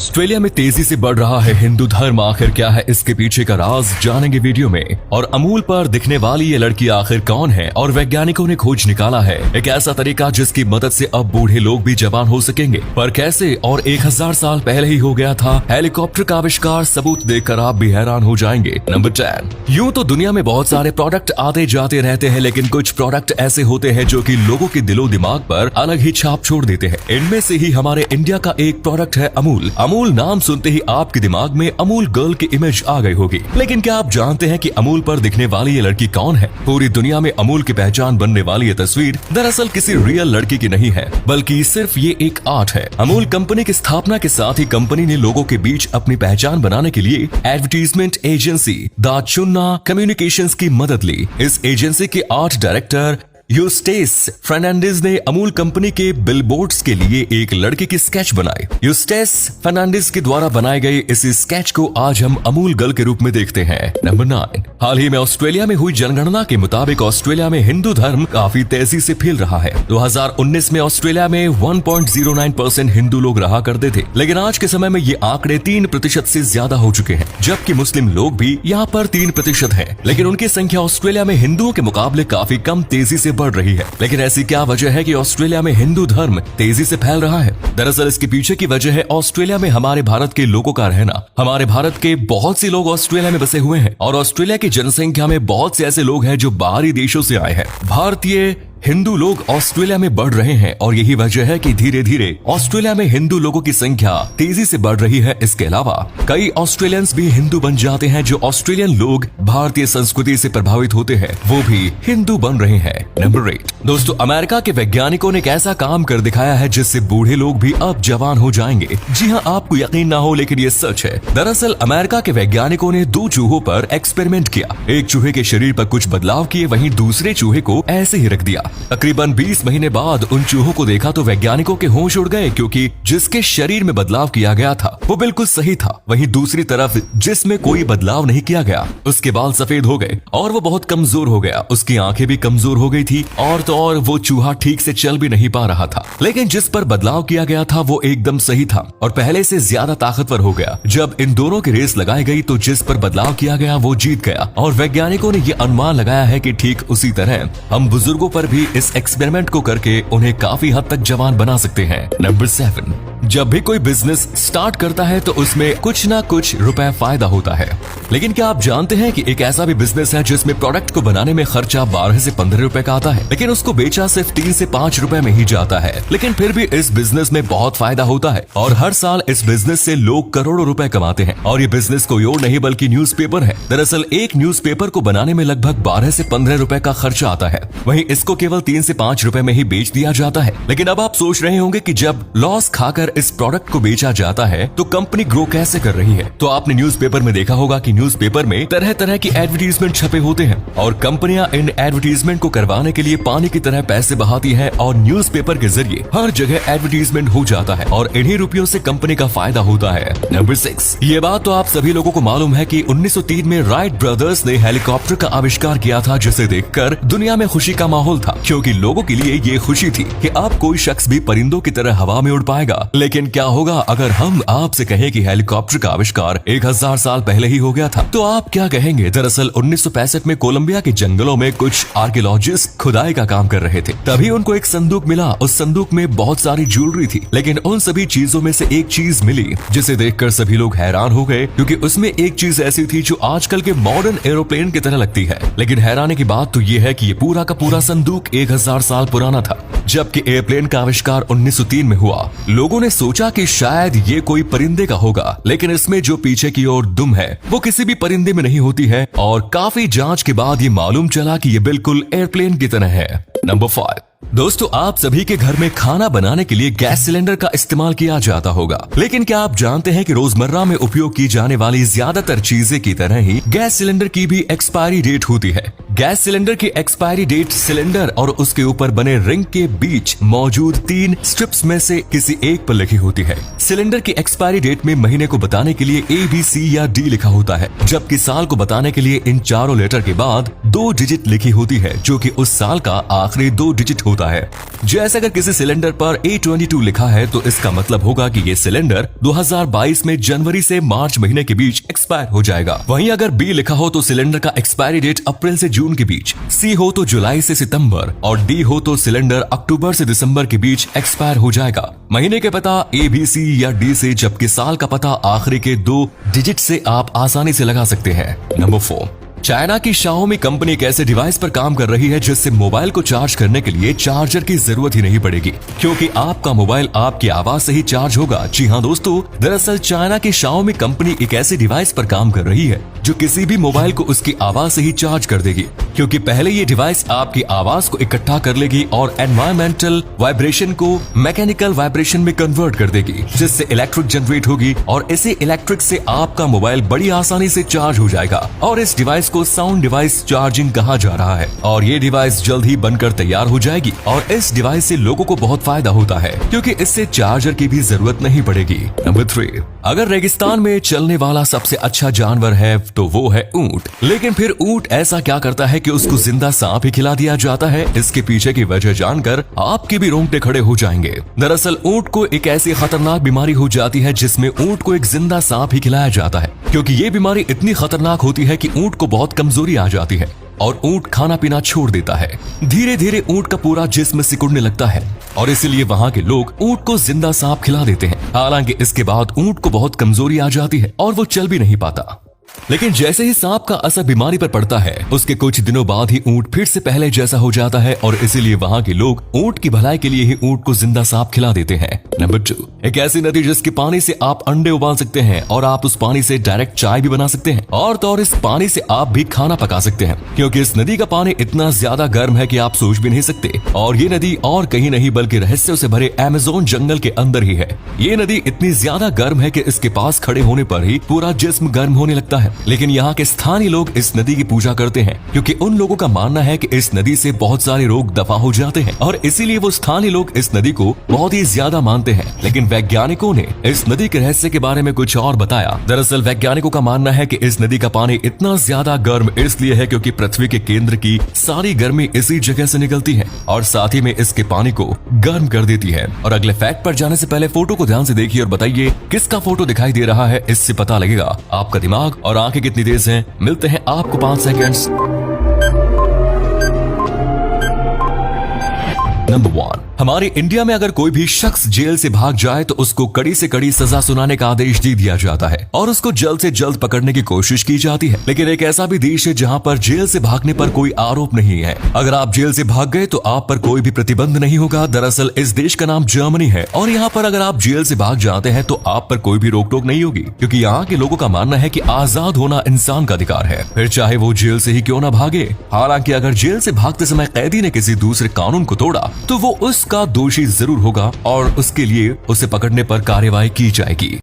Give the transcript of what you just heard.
Australia में तेजी से बढ़ रहा है हिंदू धर्म, आखिर क्या है इसके पीछे का राज, जानेंगे वीडियो में। और अमूल पर दिखने वाली ये लड़की आखिर कौन है और वैज्ञानिकों ने खोज निकाला है एक ऐसा तरीका जिसकी मदद से अब बूढ़े लोग भी जवान हो सकेंगे। पर कैसे? और 1000 साल पहले ही हो गया था हेलीकॉप्टर का आविष्कार। सबूत देखकर आप भी हैरान हो जाएंगे। नंबर 10। यूँ तो दुनिया में बहुत सारे प्रोडक्ट आते जाते रहते हैं, लेकिन कुछ प्रोडक्ट ऐसे होते हैं जो कि लोगों के दिलो दिमाग पर अलग ही छाप छोड़ देते हैं। इनमें से ही हमारे इंडिया का एक प्रोडक्ट है अमूल। अमूल नाम सुनते ही आपके दिमाग में अमूल गर्ल की इमेज आ गई होगी, लेकिन क्या आप जानते हैं कि अमूल पर दिखने वाली ये लड़की कौन है? पूरी दुनिया में अमूल की पहचान बनने वाली ये तस्वीर दरअसल किसी रियल लड़की की नहीं है, बल्कि सिर्फ ये एक आर्ट है। अमूल कंपनी की स्थापना के साथ ही कंपनी ने लोगों के बीच अपनी पहचान बनाने के लिए advertisement agency the Chunna communications की मदद ली। इस एजेंसी के आर्ट डायरेक्टर यूस्टेस फर्नांडिस ने अमूल कंपनी के बिलबोर्ड्स के लिए एक लड़के की स्केच बनाई। यूस्टेस फर्नांडिस के द्वारा बनाए गए इस स्केच को आज हम अमूल गर्ल के रूप में देखते हैं। नंबर 9। हाल ही में ऑस्ट्रेलिया में हुई जनगणना के मुताबिक ऑस्ट्रेलिया में हिंदू धर्म काफी तेजी से फैल रहा है। 2019 में ऑस्ट्रेलिया में 1.09% हिंदू लोग रहा करते थे, लेकिन आज के समय में ये आंकड़े 3% से ज्यादा हो चुके हैं, जबकि मुस्लिम लोग भी यहाँ पर 3% है। लेकिन उनकी संख्या ऑस्ट्रेलिया में हिंदुओं के मुकाबले काफी कम तेजी से बढ़ रही है। लेकिन ऐसी क्या वजह है कि ऑस्ट्रेलिया में हिंदू धर्म तेजी से फैल रहा है? दरअसल इसके पीछे की वजह है ऑस्ट्रेलिया में हमारे भारत के लोगों का रहना। हमारे भारत के बहुत से लोग ऑस्ट्रेलिया में बसे हुए हैं और ऑस्ट्रेलिया की जनसंख्या में बहुत से ऐसे लोग हैं जो बाहरी देशों से आए हैं। भारतीय हिंदू लोग ऑस्ट्रेलिया में बढ़ रहे हैं और यही वजह है कि धीरे धीरे ऑस्ट्रेलिया में हिंदू लोगों की संख्या तेजी से बढ़ रही है। इसके अलावा कई ऑस्ट्रेलियंस भी हिंदू बन जाते हैं। जो ऑस्ट्रेलियन लोग भारतीय संस्कृति से प्रभावित होते हैं वो भी हिंदू बन रहे हैं। नंबर 8। दोस्तों, अमेरिका के वैज्ञानिकों ने एक ऐसा काम कर दिखाया है जिससे बूढ़े लोग भी अब जवान हो जाएंगे। जी हाँ, आपको यकीन ना हो लेकिन ये सच है। दरअसल अमेरिका के वैज्ञानिकों ने 2 चूहों पर एक्सपेरिमेंट किया। एक चूहे के शरीर पर कुछ बदलाव किए, वहीं दूसरे चूहे को ऐसे ही रख दिया। तकरीबन 20 महीने बाद उन चूहों को देखा तो वैज्ञानिकों के होश उड़ गए, क्योंकि जिसके शरीर में बदलाव किया गया था वो बिल्कुल सही था। वहीं दूसरी तरफ जिसमें कोई बदलाव नहीं किया गया उसके बाल सफेद हो गए और वो बहुत कमजोर हो गया। उसकी आंखें भी कमजोर हो गई थी और तो और वो चूहा ठीक से चल भी नहीं पा रहा था। लेकिन जिस पर बदलाव किया गया था वो एकदम सही था और पहले से ज्यादा ताकतवर हो गया। जब इन दोनों की रेस लगाई गई तो जिस पर बदलाव किया गया वो जीत गया और वैज्ञानिकों ने ये अनुमान लगाया है कि ठीक उसी तरह हम बुजुर्गों पर भी इस एक्सपेरिमेंट को करके उन्हें काफी हद तक जवान बना सकते हैं। नंबर 7। जब भी कोई बिजनेस स्टार्ट करता है तो उसमें कुछ ना कुछ रुपए फायदा होता है, लेकिन क्या आप जानते हैं कि एक ऐसा भी बिजनेस है जिसमें प्रोडक्ट को बनाने में खर्चा 12 से 15 रुपए का आता है, लेकिन उसको बेचा सिर्फ 3 से 5 रुपए में ही जाता है। लेकिन फिर भी इस बिजनेस में बहुत फायदा होता है और हर साल इस बिजनेस से लोग करोड़ों रुपए कमाते हैं। और ये बिजनेस कोई और नहीं बल्कि न्यूज़पेपर है। दरअसल एक न्यूज़पेपर को बनाने में लगभग 12 से 15 रुपए का खर्चा आता है, वहीं इसको केवल 3 से 5 रुपए में ही बेच दिया जाता है। लेकिन अब आप सोच रहे होंगे कि जब लॉस खाकर इस प्रोडक्ट को बेचा जाता है तो कंपनी ग्रो कैसे कर रही है? तो आपने न्यूज़पेपर में देखा होगा कि न्यूज़पेपर में तरह तरह की एडवर्टीजमेंट छपे होते हैं और कंपनियां इन एडवर्टीजमेंट को करवाने के लिए पानी की तरह पैसे बहाती है और न्यूज़पेपर के जरिए हर जगह एडवर्टीजमेंट हो जाता है और इन्हीं रुपयों से कंपनी का फायदा होता है। नंबर 6। ये बात तो आप सभी लोगों को मालूम है कि 1903 में राइट ब्रदर्स ने हेलीकॉप्टर का आविष्कार किया था, जिसे देखकर दुनिया में खुशी का माहौल था, क्योंकि लोगों के लिए ये खुशी थी कि अब कोई शख्स भी परिंदों की तरह हवा में उड़ पाएगा। लेकिन क्या होगा अगर हम आपसे कहें कि हेलीकॉप्टर का आविष्कार 1000 साल पहले ही हो गया था? तो आप क्या कहेंगे? दरअसल 1965 में कोलंबिया के जंगलों में कुछ आर्कियोलॉजिस्ट खुदाई का काम कर रहे थे। तभी उनको एक संदूक मिला। उस संदूक में बहुत सारी ज्वेलरी थी, लेकिन उन सभी चीजों में से एक चीज मिली जिसे देखकर सभी लोग हैरान हो गए, क्योंकि उसमें एक चीज ऐसी थी जो आजकल के मॉडर्न एरोप्लेन की तरह लगती है। लेकिन हैरानी की बात तो ये है कि ये पूरा का पूरा संदूक 1000 साल पुराना था। जबकि एयरप्लेन का आविष्कार 1903 में हुआ। लोगों ने सोचा कि शायद ये कोई परिंदे का होगा, लेकिन इसमें जो पीछे की ओर दुम है वो किसी भी परिंदे में नहीं होती है और काफी जांच के बाद ये मालूम चला कि ये बिल्कुल एयरप्लेन की तरह है। नंबर 5। दोस्तों, आप सभी के घर में खाना बनाने के लिए गैस सिलेंडर का इस्तेमाल किया जाता होगा, लेकिन क्या आप जानते हैं कि रोजमर्रा में उपयोग की जाने वाली ज्यादातर चीजें की तरह ही गैस सिलेंडर की भी एक्सपायरी डेट होती है। गैस सिलेंडर की एक्सपायरी डेट सिलेंडर और उसके ऊपर बने रिंग के बीच मौजूद 3 स्ट्रिप्स में से किसी एक पर लिखी होती है। सिलेंडर की एक्सपायरी डेट में महीने को बताने के लिए ABC या D लिखा होता है, जबकि साल को बताने के लिए इन चारों लेटर के बाद 2 डिजिट लिखी होती है, जो कि उस साल का आखिरी 2 डिजिट होता है। जैसे अगर किसी सिलेंडर पर A22 लिखा है तो इसका मतलब होगा कि ये सिलेंडर 2022 में जनवरी से मार्च महीने के बीच एक्सपायर हो जाएगा। वहीं अगर B लिखा हो तो सिलेंडर का एक्सपायरी डेट अप्रैल से जून के बीच, C हो तो जुलाई से सितंबर और D हो तो सिलेंडर अक्टूबर से दिसंबर के बीच एक्सपायर हो जाएगा। महीने के पता ABC या D से, जबकि साल का पता आखिरी के 2 डिजिट से आप आसानी से लगा सकते हैं। नंबर 4, चाइना की Xiaomi कंपनी एक ऐसे डिवाइस पर काम कर रही है जिससे मोबाइल को चार्ज करने के लिए चार्जर की जरूरत ही नहीं पड़ेगी, क्योंकि आपका मोबाइल आपकी आवाज से ही चार्ज होगा। जी हाँ दोस्तों, दरअसल चाइना की Xiaomi कंपनी एक ऐसी डिवाइस पर काम कर रही है जो किसी भी मोबाइल को उसकी आवाज से ही चार्ज कर देगी, क्योंकि पहले ये डिवाइस आपकी आवाज को इकट्ठा कर लेगी और एनवायरमेंटल वाइब्रेशन को मैकेनिकल वाइब्रेशन में कन्वर्ट कर देगी, जिससे इलेक्ट्रिक जनरेट होगी और इसी इलेक्ट्रिक से आपका मोबाइल बड़ी आसानी से चार्ज हो जाएगा। और इस डिवाइस को साउंड डिवाइस चार्जिंग कहा जा रहा है और ये डिवाइस जल्द ही बनकर तैयार हो जाएगी। और इस डिवाइस से लोगों को बहुत फायदा होता है, क्योंकि इससे चार्जर की भी जरूरत नहीं पड़ेगी। नंबर 3, अगर रेगिस्तान में चलने वाला सबसे अच्छा जानवर है तो वो है ऊंट। लेकिन फिर ऊंट ऐसा क्या करता है कि उसको जिंदा सांप ही खिला दिया जाता है? इसके पीछे की वजह जानकर आपके भी रोंगटे खड़े हो जाएंगे। दरअसल ऊंट को एक ऐसी खतरनाक बीमारी हो जाती है जिसमें ऊंट को एक जिंदा सांप ही खिलाया जाता है, क्योंकि ये बीमारी इतनी खतरनाक होती है कि ऊंट को बहुत कमजोरी आ जाती है और ऊंट खाना पीना छोड़ देता है। धीरे धीरे ऊंट का पूरा जिस्म सिकुड़ने लगता है और इसीलिए वहाँ के लोग ऊंट को जिंदा सांप खिला देते हैं। हालांकि इसके बाद ऊंट को बहुत कमजोरी आ जाती है और वो चल भी नहीं पाता। लेकिन जैसे ही सांप का असर बीमारी पर पड़ता है, उसके कुछ दिनों बाद ही ऊंट फिर से पहले जैसा हो जाता है और इसीलिए वहाँ के लोग ऊंट की भलाई के लिए ही ऊंट को जिंदा सांप खिला देते हैं। नंबर 2, एक ऐसी नदी जिसके पानी से आप अंडे उबाल सकते हैं और आप उस पानी से डायरेक्ट चाय भी बना सकते हैं और तो और इस पानी से आप भी खाना पका सकते हैं, क्योंकि इस नदी का पानी इतना ज्यादा गर्म है कि आप सोच भी नहीं सकते। और ये नदी और कहीं नहीं बल्कि रहस्यों से भरे अमेज़न जंगल के अंदर ही है। ये नदी इतनी ज्यादा गर्म है कि इसके पास खड़े होने पर ही पूरा जिस्म गर्म होने लगता है। लेकिन यहाँ के स्थानीय लोग इस नदी की पूजा करते हैं, क्योंकि उन लोगों का मानना है कि इस नदी से बहुत सारे रोग दफा हो जाते हैं और इसीलिए वो स्थानीय लोग इस नदी को बहुत ही ज्यादा मानते हैं। लेकिन वैज्ञानिकों ने इस नदी के रहस्य के बारे में कुछ और बताया। दरअसल वैज्ञानिकों का मानना है कि इस नदी का पानी इतना ज्यादा गर्म इसलिए है क्योंकि पृथ्वी के केंद्र की सारी गर्मी इसी जगह से निकलती है और साथ ही में इसके पानी को गर्म कर देती है। और अगले फैक्ट पर जाने से पहले फोटो को ध्यान से देखिए और बताइए किसका फोटो दिखाई दे रहा है। इससे पता लगेगा आपका दिमाग और आंखें कितनी तेज हैं। मिलते हैं आपको 5 सेकंड्स। नंबर 1, हमारे इंडिया में अगर कोई भी शख्स जेल से भाग जाए तो उसको कड़ी से कड़ी सजा सुनाने का आदेश दे दिया जाता है और उसको जल्द से जल्द पकड़ने की कोशिश की जाती है। लेकिन एक ऐसा भी देश है जहां पर जेल से भागने पर कोई आरोप नहीं है। अगर आप जेल से भाग गए तो आप पर कोई भी प्रतिबंध नहीं होगा। दरअसल इस देश का नाम जर्मनी है और यहाँ पर अगर आप जेल से भाग जाते हैं तो आप पर कोई भी रोक टोक नहीं होगी, क्योंकि यहाँ के लोगों का मानना है कि आजाद होना इंसान का अधिकार है, फिर चाहे वो जेल से ही क्यों ना भागे। हालांकि अगर जेल से भागते समय कैदी ने किसी दूसरे कानून को तोड़ा तो वो उसका दोषी जरूर होगा और उसके लिए उसे पकड़ने पर कार्रवाई की जाएगी।